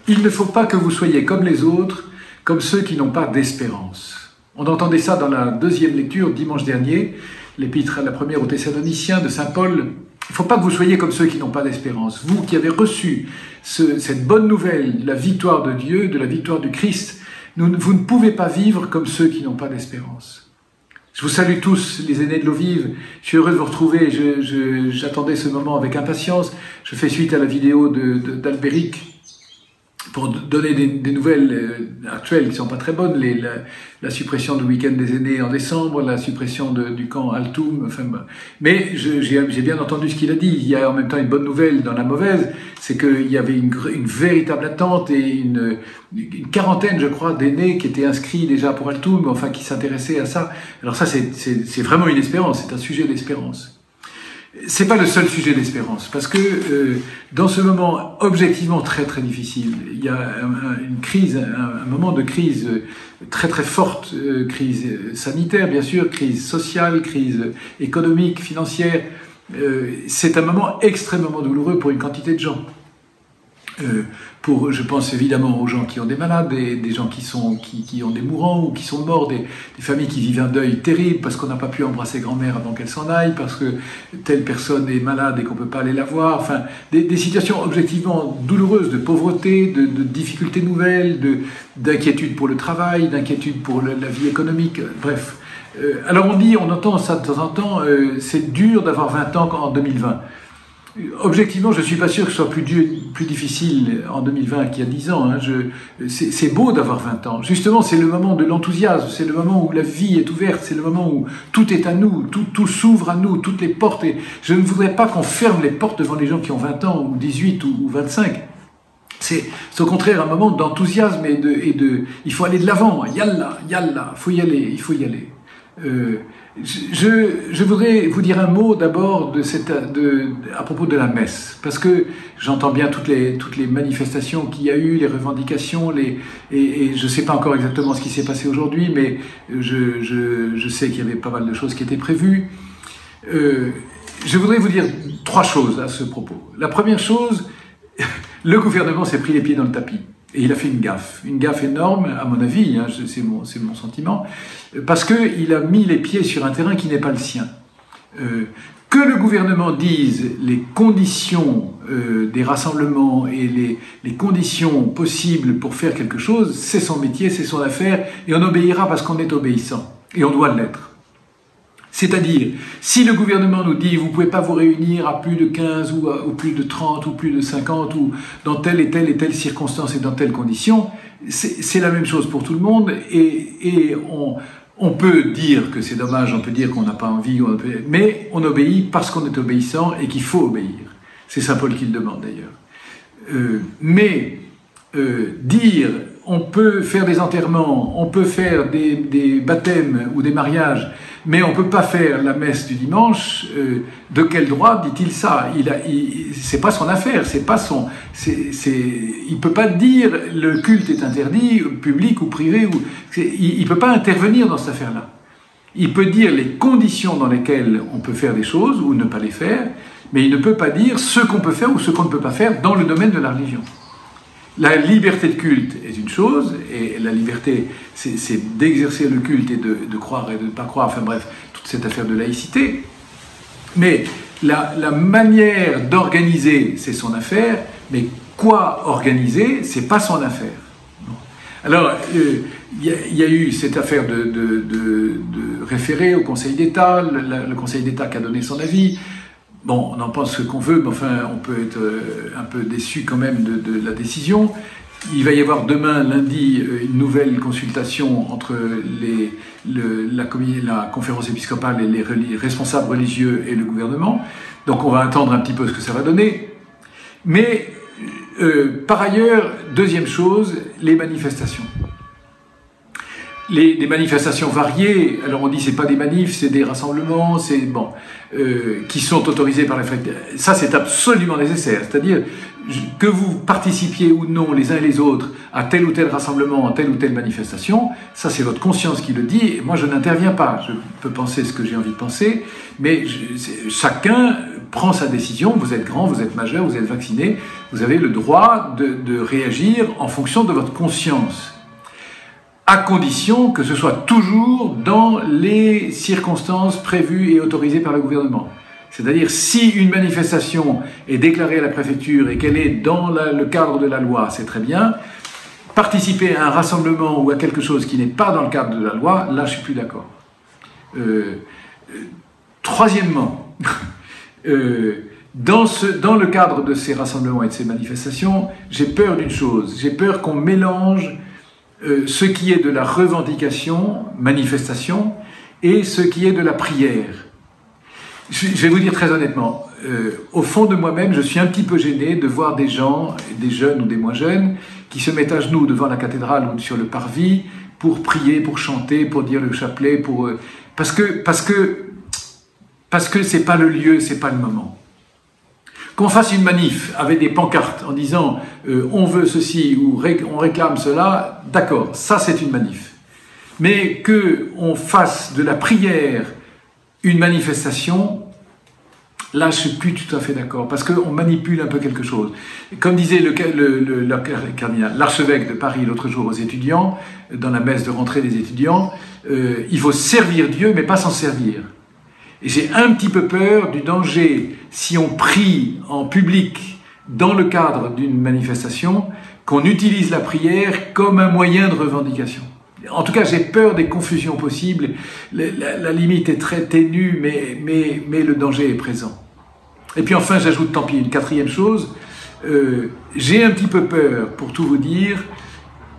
Il ne faut pas que vous soyez comme les autres, comme ceux qui n'ont pas d'espérance. On entendait ça dans la deuxième lecture dimanche dernier, l'épître, la première aux Thessaloniciens de saint Paul. Il ne faut pas que vous soyez comme ceux qui n'ont pas d'espérance. Vous qui avez reçu cette bonne nouvelle de la victoire de Dieu, de la victoire du Christ, vous ne pouvez pas vivre comme ceux qui n'ont pas d'espérance. Je vous salue tous, les aînés de l'eau vive. Je suis heureux de vous retrouver. J'attendais ce moment avec impatience. Je fais suite à la vidéo d'Albéric pour donner des nouvelles actuelles qui sont pas très bonnes. La suppression du week-end des aînés en décembre, la suppression du camp Altoum. Enfin, mais j'ai bien entendu ce qu'il a dit. Il y a en même temps une bonne nouvelle dans la mauvaise, c'est qu'il y avait une véritable attente et une quarantaine, je crois, d'aînés qui étaient inscrits déjà pour Altoum, enfin qui s'intéressaient à ça. Alors ça, c'est vraiment une espérance. C'est un sujet d'espérance. C'est pas le seul sujet d'espérance, parce que dans ce moment objectivement très très difficile, il y a une crise, un moment de crise très très forte, crise sanitaire bien sûr, crise sociale, crise économique, financière. C'est un moment extrêmement douloureux pour une quantité de gens. Je pense évidemment aux gens qui ont des malades, des gens qui ont des mourants ou qui sont morts, des familles qui vivent un deuil terrible parce qu'on n'a pas pu embrasser grand-mère avant qu'elle s'en aille, parce que telle personne est malade et qu'on peut pas aller la voir. Enfin, des situations objectivement douloureuses de pauvreté, de difficultés nouvelles, d'inquiétude pour le travail, d'inquiétude pour la vie économique. Bref. Alors on entend ça de temps en temps. C'est dur d'avoir 20 ans en 2020. Objectivement, je suis pas sûr que ce soit plus difficile en 2020 qu'il y a 10 ans. Hein. C'est beau d'avoir 20 ans. Justement, c'est le moment de l'enthousiasme, c'est le moment où la vie est ouverte, c'est le moment où tout est à nous, tout s'ouvre à nous, toutes les portes. Et je ne voudrais pas qu'on ferme les portes devant les gens qui ont 20 ans, ou 18, ou 25. C'est au contraire un moment d'enthousiasme et il faut aller de l'avant. Yalla, faut y aller, il faut y aller. Je voudrais vous dire un mot d'abord à propos de la messe, parce que j'entends bien toutes les manifestations qu'il y a eu, les revendications, et je ne sais pas encore exactement ce qui s'est passé aujourd'hui, mais je sais qu'il y avait pas mal de choses qui étaient prévues. Je voudrais vous dire 3 choses à ce propos. La première chose, le gouvernement s'est pris les pieds dans le tapis. Et il a fait une gaffe énorme, à mon avis, hein, c'est mon sentiment, parce qu'il a mis les pieds sur un terrain qui n'est pas le sien. Que le gouvernement dise les conditions des rassemblements et les conditions possibles pour faire quelque chose, c'est son métier, c'est son affaire, et on obéira parce qu'on est obéissant, et on doit l'être. C'est-à-dire, si le gouvernement nous dit « vous ne pouvez pas vous réunir à plus de 15 ou plus de 30 ou plus de 50 ou dans telle et telle circonstance et dans telle condition », c'est la même chose pour tout le monde et on peut dire que c'est dommage, on peut dire qu'on n'a pas envie, mais on obéit parce qu'on est obéissant et qu'il faut obéir. C'est saint Paul qui le demande d'ailleurs. Dire on peut faire des enterrements, on peut faire des baptêmes ou des mariages, mais on ne peut pas faire la messe du dimanche, de quel droit dit-il ça? C'est pas son affaire, c'est pas son... il peut pas dire le culte est interdit, public ou privé, il peut pas intervenir dans cette affaire-là. Il peut dire les conditions dans lesquelles on peut faire des choses ou ne pas les faire, mais il ne peut pas dire ce qu'on peut faire ou ce qu'on ne peut pas faire dans le domaine de la religion. La liberté de culte est une chose, et la liberté, c'est d'exercer le culte et de croire et de ne pas croire, enfin bref, toute cette affaire de laïcité. Mais la manière d'organiser, c'est son affaire, mais quoi organiser, c'est pas son affaire. Alors, il y a eu cette affaire de référé au Conseil d'État, le Conseil d'État qui a donné son avis. Bon, on en pense ce qu'on veut, mais enfin, on peut être un peu déçu quand même de la décision. Il va y avoir demain, lundi, une nouvelle consultation entre la conférence épiscopale et les responsables religieux et le gouvernement. Donc on va attendre un petit peu ce que ça va donner. Mais par ailleurs, deuxième chose, les manifestations. Des manifestations variées, alors on dit c'est pas des manifs, c'est des rassemblements, qui sont autorisés par la fête. Ça c'est absolument nécessaire, c'est-à-dire que vous participiez ou non les uns et les autres à tel ou tel rassemblement, à telle ou telle manifestation, ça c'est votre conscience qui le dit, et moi je n'interviens pas. Je peux penser ce que j'ai envie de penser, mais chacun prend sa décision. Vous êtes grand, vous êtes majeur, vous êtes vacciné, vous avez le droit de réagir en fonction de votre conscience, à condition que ce soit toujours dans les circonstances prévues et autorisées par le gouvernement. C'est-à-dire, si une manifestation est déclarée à la préfecture et qu'elle est dans le cadre de la loi, c'est très bien. Participer à un rassemblement ou à quelque chose qui n'est pas dans le cadre de la loi, là, je suis plus d'accord. Troisièmement, dans le cadre de ces rassemblements et de ces manifestations, j'ai peur d'une chose. J'ai peur qu'on mélange ce qui est de la revendication, manifestation, et ce qui est de la prière. Je vais vous dire très honnêtement, au fond de moi-même, je suis un petit peu gêné de voir des gens, des jeunes ou des moins jeunes, qui se mettent à genoux devant la cathédrale ou sur le parvis pour prier, pour chanter, pour dire le chapelet, parce que c'est pas le lieu, c'est pas le moment. Qu'on fasse une manif avec des pancartes en disant on veut ceci ou on réclame cela, d'accord, ça c'est une manif. Mais qu'on fasse de la prière une manifestation, là je suis plus tout à fait d'accord, parce qu'on manipule un peu quelque chose. Comme disait l'archevêque de Paris l'autre jour aux étudiants, dans la messe de rentrée des étudiants, il faut servir Dieu mais pas s'en servir. Et j'ai un petit peu peur du danger, si on prie en public dans le cadre d'une manifestation, qu'on utilise la prière comme un moyen de revendication. En tout cas, j'ai peur des confusions possibles. La limite est très ténue, mais le danger est présent. Et puis enfin, j'ajoute, tant pis, une quatrième chose. J'ai un petit peu peur, pour tout vous dire,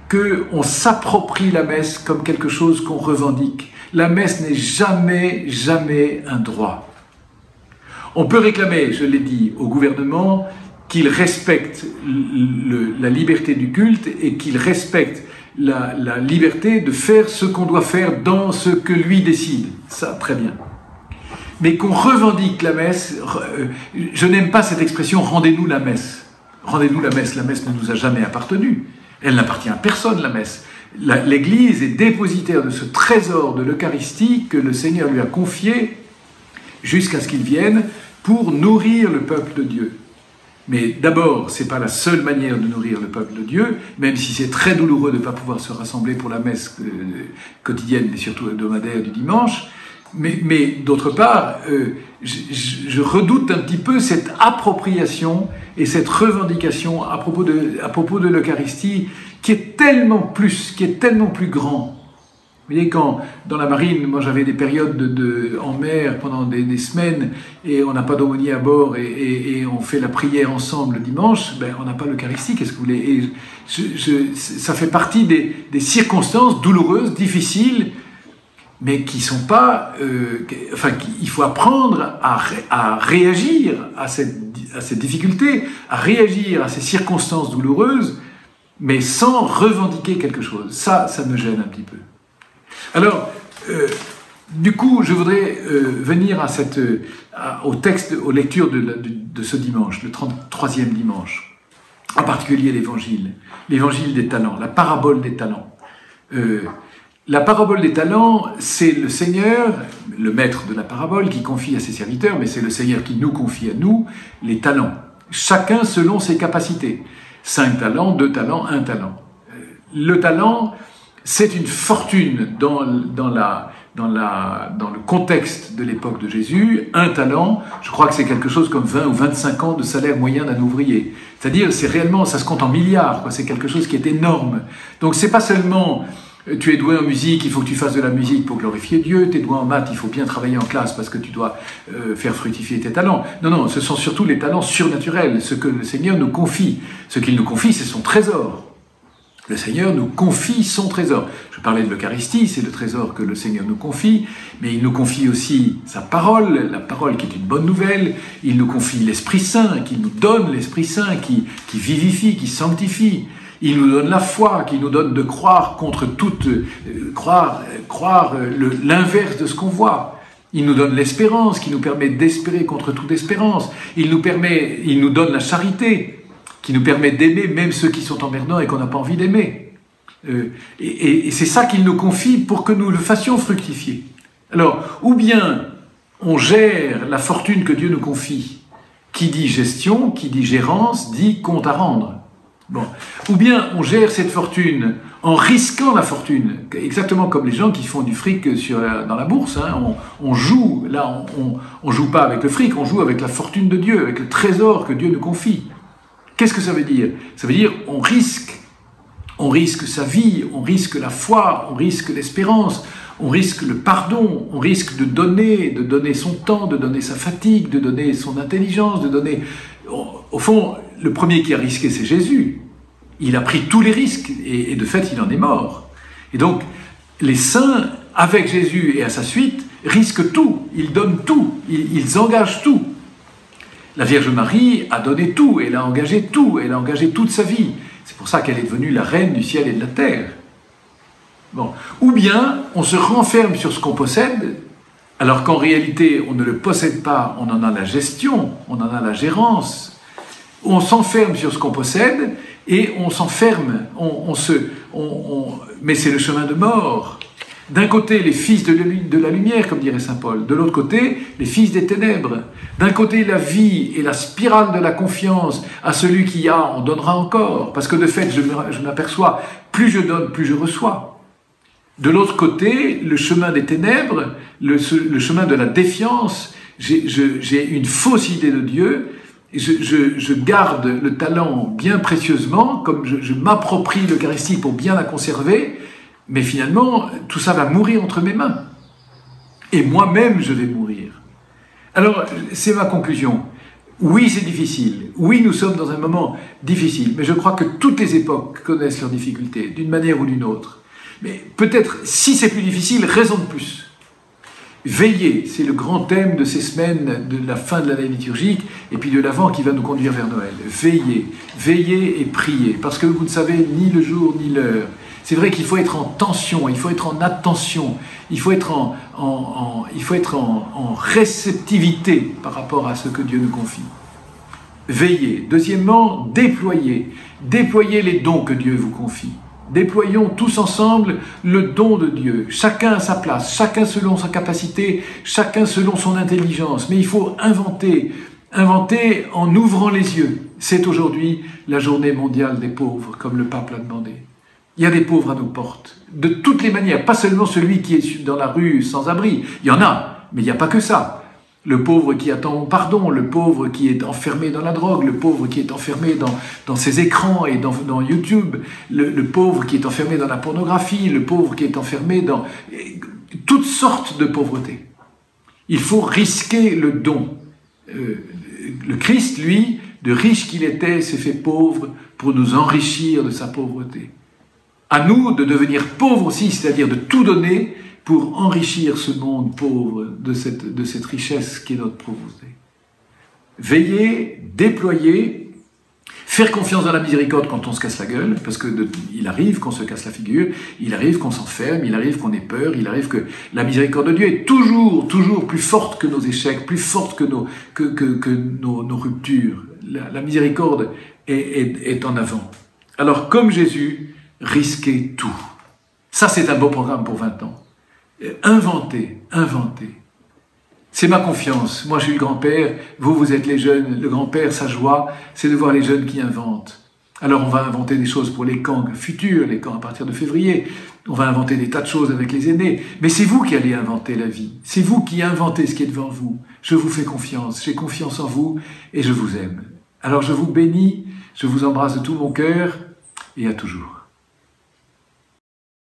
qu'on s'approprie la messe comme quelque chose qu'on revendique. La messe n'est jamais un droit. On peut réclamer, je l'ai dit, au gouvernement qu'il respecte la liberté du culte et qu'il respecte la liberté de faire ce qu'on doit faire dans ce que lui décide. Ça, très bien. Mais qu'on revendique la messe, je n'aime pas cette expression « rendez-nous la messe ». Rendez-nous la messe ne nous a jamais appartenu. Elle n'appartient à personne, la messe. L'Église est dépositaire de ce trésor de l'Eucharistie que le Seigneur lui a confié jusqu'à ce qu'il vienne pour nourrir le peuple de Dieu. Mais d'abord, ce n'est pas la seule manière de nourrir le peuple de Dieu, même si c'est très douloureux de ne pas pouvoir se rassembler pour la messe quotidienne, mais surtout hebdomadaire du dimanche. Mais d'autre part, je redoute un petit peu cette appropriation et cette revendication à propos de l'Eucharistie qui est tellement plus grand. Vous voyez, quand dans la marine, moi j'avais des périodes en mer pendant des semaines et on n'a pas d'aumônier à bord et on fait la prière ensemble le dimanche, ben on n'a pas l'Eucharistie, qu'est-ce que vous voulez? Et ça fait partie des circonstances douloureuses, difficiles, mais qui sont pas... il faut apprendre à réagir à cette difficulté, à réagir à ces circonstances douloureuses, mais sans revendiquer quelque chose. Ça me gêne un petit peu. Alors, du coup, je voudrais venir au texte, aux lectures de ce dimanche, le 33e dimanche, en particulier l'évangile des talents, la parabole des talents. La parabole des talents, c'est le Seigneur, le maître de la parabole, qui confie à ses serviteurs, mais c'est le Seigneur qui nous confie à nous les talents, chacun selon ses capacités. 5 talents, 2 talents, 1 talent. Le talent, c'est une fortune dans le contexte de l'époque de Jésus. 1 talent, je crois que c'est quelque chose comme 20 ou 25 ans de salaire moyen d'un ouvrier. C'est-à-dire, c'est réellement, ça se compte en milliards, quoi. C'est quelque chose qui est énorme. Donc c'est pas seulement tu es doué en musique, il faut que tu fasses de la musique pour glorifier Dieu, tu es doué en maths, il faut bien travailler en classe parce que tu dois faire fructifier tes talents. Non, ce sont surtout les talents surnaturels, ce que le Seigneur nous confie. Ce qu'il nous confie, c'est son trésor. Le Seigneur nous confie son trésor. Je parlais de l'Eucharistie, c'est le trésor que le Seigneur nous confie, mais il nous confie aussi sa parole, la parole qui est une bonne nouvelle. Il nous confie l'Esprit Saint, qui nous donne l'Esprit Saint, qui vivifie, qui sanctifie. Il nous donne la foi, qui nous donne de croire contre toute... croire l'inverse de ce qu'on voit. Il nous donne l'espérance, qui nous permet d'espérer contre toute espérance. Il nous donne la charité, qui nous permet d'aimer même ceux qui sont emmerdants et qu'on n'a pas envie d'aimer. Et c'est ça qu'il nous confie pour que nous le fassions fructifier. Alors, ou bien on gère la fortune que Dieu nous confie. Qui dit gestion, qui dit gérance, dit compte à rendre. Bon. Ou bien on gère cette fortune en risquant la fortune, exactement comme les gens qui font du fric dans la bourse. Hein. On joue, là on joue pas avec le fric, on joue avec la fortune de Dieu, avec le trésor que Dieu nous confie. Qu'est-ce que ça veut dire? Ça veut dire on risque sa vie, on risque la foi, on risque l'espérance, on risque le pardon, on risque de donner son temps, de donner sa fatigue, de donner son intelligence, de donner... Au fond, le premier qui a risqué, c'est Jésus. Il a pris tous les risques et de fait, il en est mort. Et donc, les saints, avec Jésus et à sa suite, risquent tout, ils donnent tout, ils engagent tout. La Vierge Marie a donné tout, elle a engagé toute sa vie. C'est pour ça qu'elle est devenue la reine du ciel et de la terre. Bon. Ou bien, on se renferme sur ce qu'on possède, alors qu'en réalité, on ne le possède pas, on en a la gestion, on en a la gérance. On s'enferme sur ce qu'on possède, et on s'enferme, mais c'est le chemin de mort. D'un côté, les fils de la lumière, comme dirait saint Paul. De l'autre côté, les fils des ténèbres. D'un côté, la vie et la spirale de la confiance. À celui qui a, on donnera encore. Parce que de fait, je m'aperçois, plus je donne, plus je reçois. De l'autre côté, le chemin des ténèbres, le chemin de la défiance. J'ai une fausse idée de Dieu. Je garde le talent bien précieusement, comme je m'approprie l'Eucharistie pour bien la conserver. Mais finalement, tout ça va mourir entre mes mains. Et moi-même, je vais mourir. Alors, c'est ma conclusion. Oui, c'est difficile. Oui, nous sommes dans un moment difficile. Mais je crois que toutes les époques connaissent leurs difficultés, d'une manière ou d'une autre. Mais peut-être, si c'est plus difficile, raison de plus. Veillez, c'est le grand thème de ces semaines de la fin de l'année liturgique et puis de l'Avent qui va nous conduire vers Noël. Veillez, veillez et priez, parce que vous ne savez ni le jour ni l'heure. C'est vrai qu'il faut être en tension, il faut être en attention, il faut être en réceptivité par rapport à ce que Dieu nous confie. Veillez. Deuxièmement, déployez. Déployez les dons que Dieu vous confie. Déployons tous ensemble le don de Dieu, chacun à sa place, chacun selon sa capacité, chacun selon son intelligence. Mais il faut inventer en ouvrant les yeux. C'est aujourd'hui la journée mondiale des pauvres, comme le pape l'a demandé. Il y a des pauvres à nos portes, de toutes les manières, pas seulement celui qui est dans la rue sans abri, il y en a, mais il n'y a pas que ça. Le pauvre qui attend pardon, le pauvre qui est enfermé dans la drogue, le pauvre qui est enfermé dans ses écrans et dans YouTube, le pauvre qui est enfermé dans la pornographie, le pauvre qui est enfermé dans toutes sortes de pauvreté. Il faut risquer le don. Le Christ, lui, de riche qu'il était, s'est fait pauvre pour nous enrichir de sa pauvreté. À nous de devenir pauvres aussi, c'est-à-dire de tout donner pour enrichir ce monde pauvre de cette richesse qui est notre pauvreté. Veiller, déployer, faire confiance dans la miséricorde quand on se casse la gueule, parce que il arrive qu'on se casse la figure, il arrive qu'on s'enferme, il arrive qu'on ait peur, il arrive que la miséricorde de Dieu est toujours plus forte que nos échecs, plus forte que nos ruptures. La miséricorde est en avant. Alors, comme Jésus, risquez tout. Ça, c'est un beau programme pour 20 ans. Inventez. C'est ma confiance. Moi, je suis le grand-père, vous êtes les jeunes. Le grand-père, sa joie, c'est de voir les jeunes qui inventent. Alors, on va inventer des choses pour les camps futurs, les camps à partir de février. On va inventer des tas de choses avec les aînés. Mais c'est vous qui allez inventer la vie. C'est vous qui inventez ce qui est devant vous. Je vous fais confiance. J'ai confiance en vous et je vous aime. Alors, je vous bénis, je vous embrasse de tout mon cœur et à toujours.